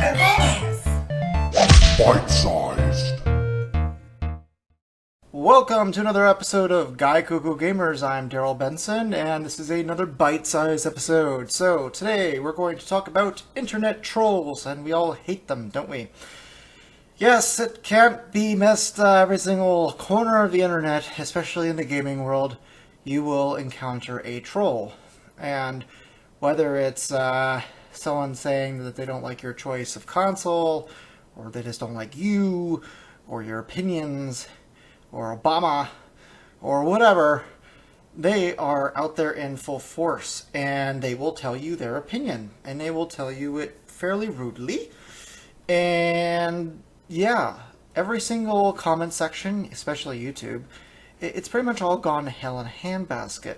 Gaikoku Gamers. Bite-sized. Welcome to another episode of Gaikoku Gamers. I'm Darryl Benson, and this is another bite-sized episode. So, today we're going to talk about internet trolls, and we all hate them, don't we? Yes, it can't be missed. Every single corner of the internet, especially in the gaming world, you will encounter a troll. And whether it's someone saying that they don't like your choice of console, or they just don't like you, or your opinions, or Obama, or whatever, they are out there in full force, and they will tell you their opinion, and they will tell you it fairly rudely. And yeah, every single comment section, especially YouTube, it's pretty much all gone to hell in a handbasket.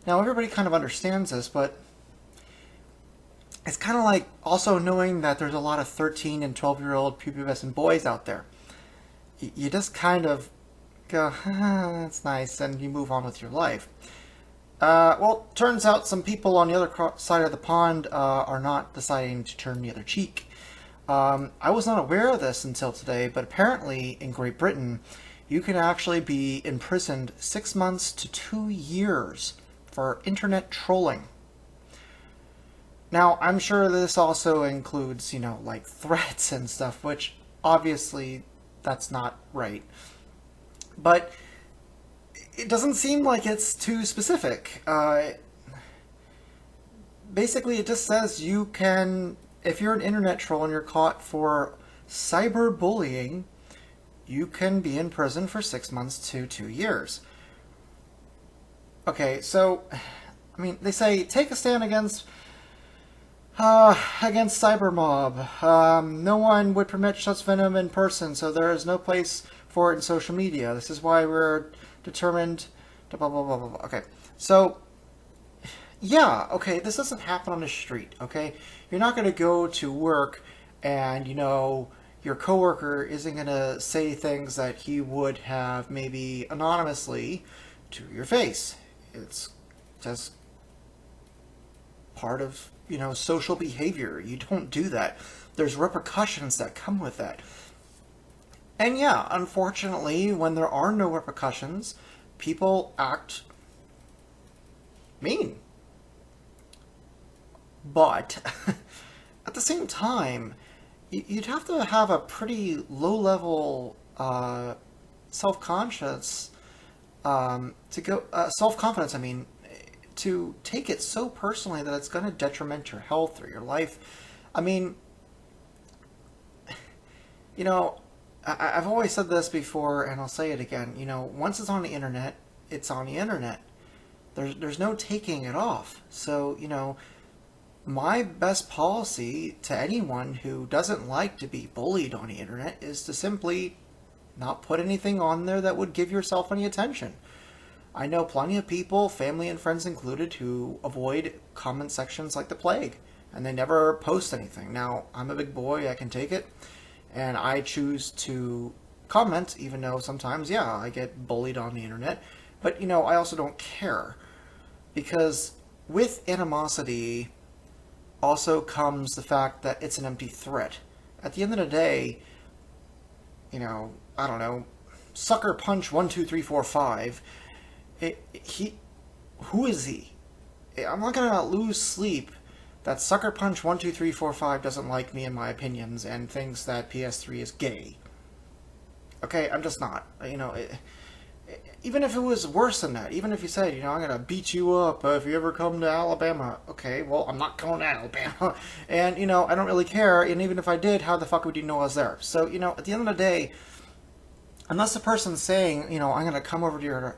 Now, everybody kind of understands this, but it's kind of like also knowing that there's a lot of 13 and 12-year-old prepubescent boys out there. You just kind of go, that's nice, and you move on with your life. Well, turns out some people on the other side of the pond are not deciding to turn the other cheek. I was not aware of this until today, but apparently in Great Britain, you can actually be imprisoned 6 months to 2 years for internet trolling. Now, I'm sure this also includes, like threats and stuff, which obviously that's not right. But it doesn't seem like it's too specific. Basically, it just says you can, if you're an internet troll and you're caught for cyberbullying, you can be in prison for 6 months to 2 years. Okay, so, I mean, they say take a stand against cybermob. No one would permit such venom in person, so there is no place for it in social media. This is why we're determined to blah, blah, blah, blah, blah. Okay, so, yeah, okay, this doesn't happen on the street, okay? You're not going to go to work and, your coworker isn't going to say things that he would have maybe anonymously to your face. It's just part of, social behavior. You don't do that. There's repercussions that come with that. And yeah, unfortunately, when there are no repercussions, people act mean. But at the same time, you'd have to have a pretty low-level self-confidence, to take it so personally that it's going to detriment your health or your life. I mean, I've always said this before, and I'll say it again. Once it's on the internet, it's on the internet. There's no taking it off. So, my best policy to anyone who doesn't like to be bullied on the internet is to simply not put anything on there that would give yourself any attention. I know plenty of people, family and friends included, who avoid comment sections like the plague, and they never post anything. Now, I'm a big boy, I can take it, and I choose to comment, even though sometimes, yeah, I get bullied on the internet, but, I also don't care, because with animosity also comes the fact that it's an empty threat. At the end of the day, I don't know, Sucker Punch 1 2 3 4 5. Who is he? I'm not gonna lose sleep that Sucker Punch 1 2 3 4 5 doesn't like me and my opinions and thinks that PS3 is gay. Okay, I'm just not. Even if it was worse than that, even if you said, I'm gonna beat you up if you ever come to Alabama. Okay, well, I'm not going to Alabama. And, I don't really care. And even if I did, how the fuck would you know I was there? So, at the end of the day, unless the person's saying, I'm gonna come over to your,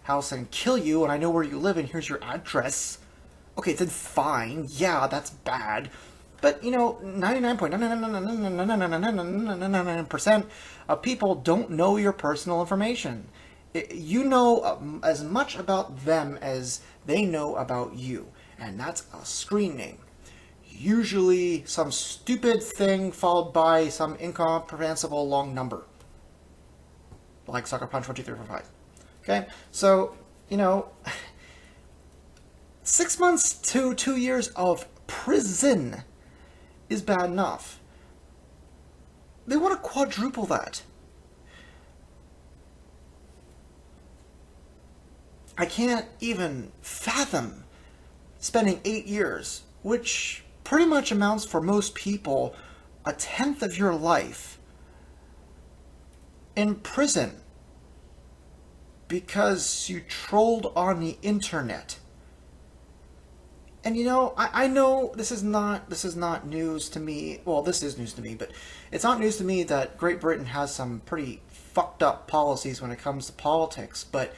house and kill you, and I know where you live, and here's your address. Okay, then fine. Yeah, that's bad. But, 99.9999999% of people don't know your personal information. You know as much about them as they know about you. And that's a screen name. Usually some stupid thing followed by some incomprehensible long number. Like Sucker Punch 1 2 3 4 5. Okay? So, 6 months to 2 years of prison is bad enough. They want to quadruple that. I can't even fathom spending 8 years, which pretty much amounts for most people a tenth of your life, in prison because you trolled on the internet. And you know, I know this is not news to me. Well, this is news to me, but it's not news to me that Great Britain has some pretty fucked up policies when it comes to politics. But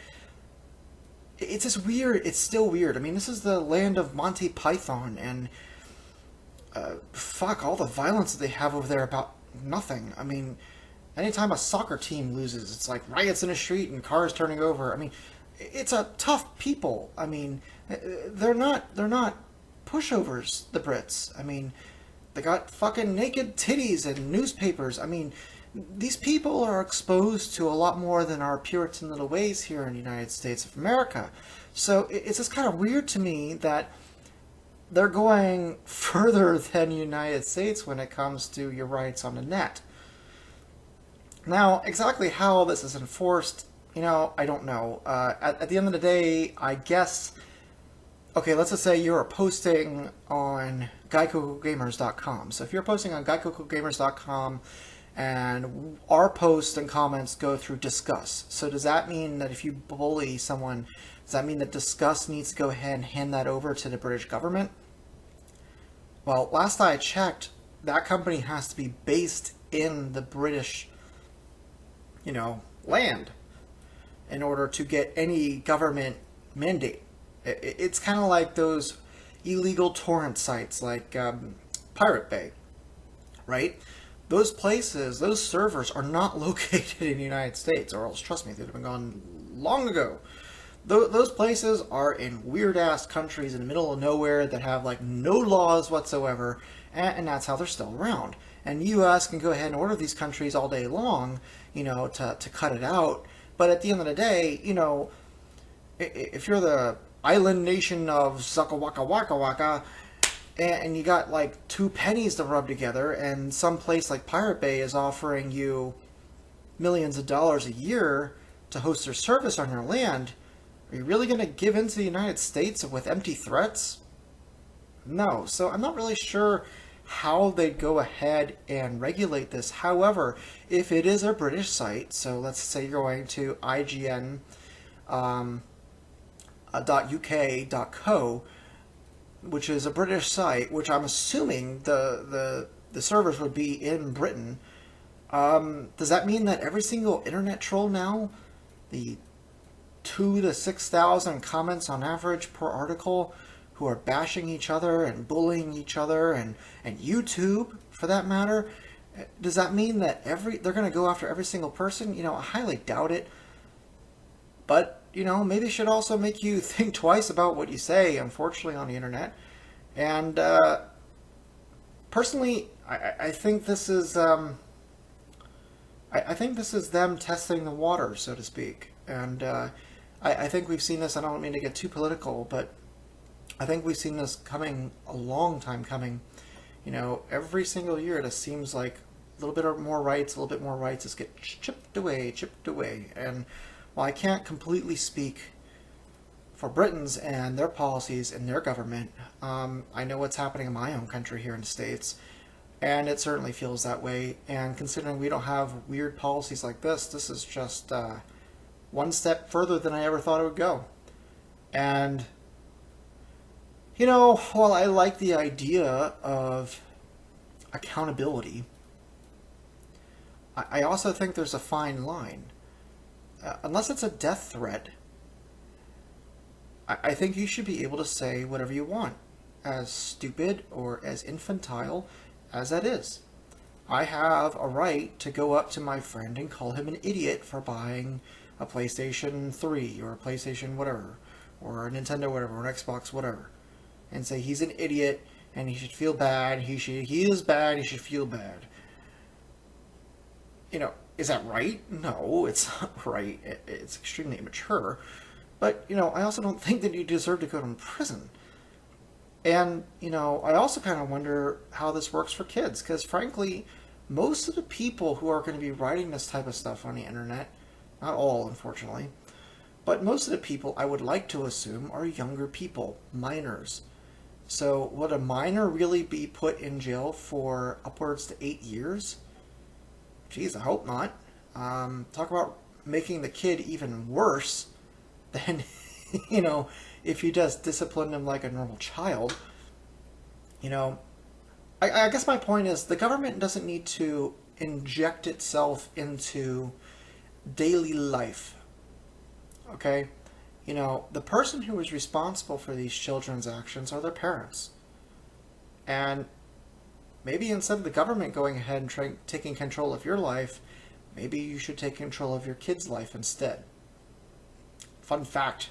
it's just weird. It's still weird. I mean, this is the land of Monty Python, and fuck all the violence that they have over there about nothing. I mean, anytime a soccer team loses, it's like riots in the street and cars turning over. I mean, it's a tough people. I mean, they're not pushovers, the Brits. I mean, they got fucking naked titties and newspapers. I mean, these people are exposed to a lot more than our Puritan little ways here in the United States of America. So it's just kind of weird to me that they're going further than the United States when it comes to your rights on the net. Now, exactly how this is enforced, you know, I don't know. At the end of the day, I guess, okay, let's just say you're posting on GaikokuGamers.com. So if you're posting on GaikokuGamers.com and our posts and comments go through Discuss, so does that mean that if you bully someone, does that mean that Discuss needs to go ahead and hand that over to the British government? Well, last I checked, that company has to be based in the British, you know, land in order to get any government mandate. It's kind of like those illegal torrent sites like Pirate Bay, right? Those places, those servers are not located in the United States, or else, trust me, they'd have been gone long ago. Those places are in weird-ass countries in the middle of nowhere that have, like, no laws whatsoever, and that's how they're still around. And the U.S. can go ahead and order these countries all day long, you know, to cut it out. But at the end of the day, you know, if you're the island nation of Saka Waka Waka Waka, and you got like 2 pennies to rub together, and some place like Pirate Bay is offering you millions of dollars a year to host their service on your land, are you really going to give in to the United States with empty threats? No. So I'm not really sure how they'd go ahead and regulate this. However, if it is a British site, so let's say you're going to ign.uk.co, which is a British site, which I'm assuming the servers would be in Britain, does that mean that every single internet troll now, the 2,000 to 6,000 comments on average per article, who are bashing each other and bullying each other, and YouTube, for that matter, does that mean that they're going to go after every single person? You know, I highly doubt it. But, you know, maybe it should also make you think twice about what you say, unfortunately, on the internet. And, personally, I think this is, I think this is them testing the water, so to speak. And, I think we've seen this, I don't mean to get too political, but I think we've seen this coming a long time coming. You know, every single year it just seems like a little bit more rights, just get chipped away. And while I can't completely speak for Britons and their policies and their government, I know what's happening in my own country here in the States, and it certainly feels that way. And considering we don't have weird policies like this is just one step further than I ever thought it would go. And, you know, while I like the idea of accountability, I also think there's a fine line. Unless it's a death threat, I think you should be able to say whatever you want, as stupid or as infantile as that is. I have a right to go up to my friend and call him an idiot for buying a PlayStation 3 or a PlayStation whatever, or a Nintendo whatever, or an Xbox whatever, and say he's an idiot and he should feel bad, he is bad, he should feel bad. You know, is that right? No, it's not right. It's extremely immature. But, you know, I also don't think that you deserve to go to prison. And, I also kind of wonder how this works for kids, because frankly, most of the people who are going to be writing this type of stuff on the internet, not all, unfortunately, but most of the people I would like to assume are younger people, minors. So would a minor really be put in jail for upwards to 8 years? Geez, I hope not. Talk about making the kid even worse than, if you just discipline them like a normal child. You know, I guess my point is the government doesn't need to inject itself into daily life. Okay? The person who is responsible for these children's actions are their parents. And maybe instead of the government going ahead and taking control of your life, maybe you should take control of your kid's life instead. Fun fact,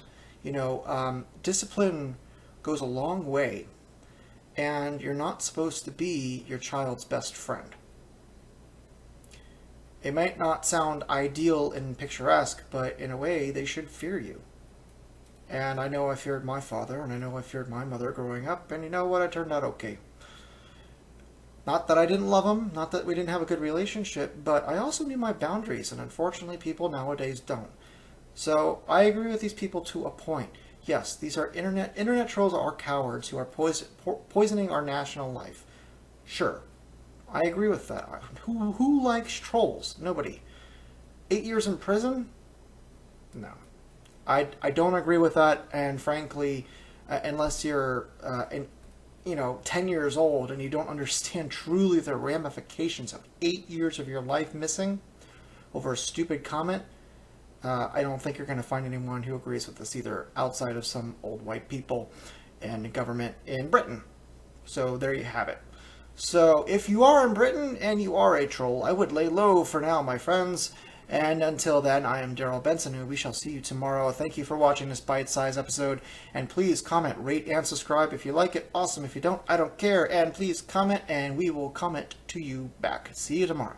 discipline goes a long way, and you're not supposed to be your child's best friend. It might not sound ideal and picturesque, but in a way, they should fear you. And I know I feared my father, and I know I feared my mother growing up, and you know what? I turned out okay. Not that I didn't love them, not that we didn't have a good relationship, but I also knew my boundaries, and unfortunately people nowadays don't. So I agree with these people to a point. Yes, these are internet trolls are cowards who are poisoning our national life. Sure, I agree with that. Who likes trolls? Nobody. 8 years in prison? No. I don't agree with that, and frankly, unless you're 10 years old and you don't understand truly the ramifications of 8 years of your life missing over a stupid comment, I don't think you're going to find anyone who agrees with this either, outside of some old white people and the government in Britain. So there you have it. So if you are in Britain and you are a troll, I would lay low for now, my friends. And until then, I am Darryl Benson, and we shall see you tomorrow. Thank you for watching this bite-sized episode. And please comment, rate, and subscribe. If you like it, awesome. If you don't, I don't care. And please comment, and we will comment to you back. See you tomorrow.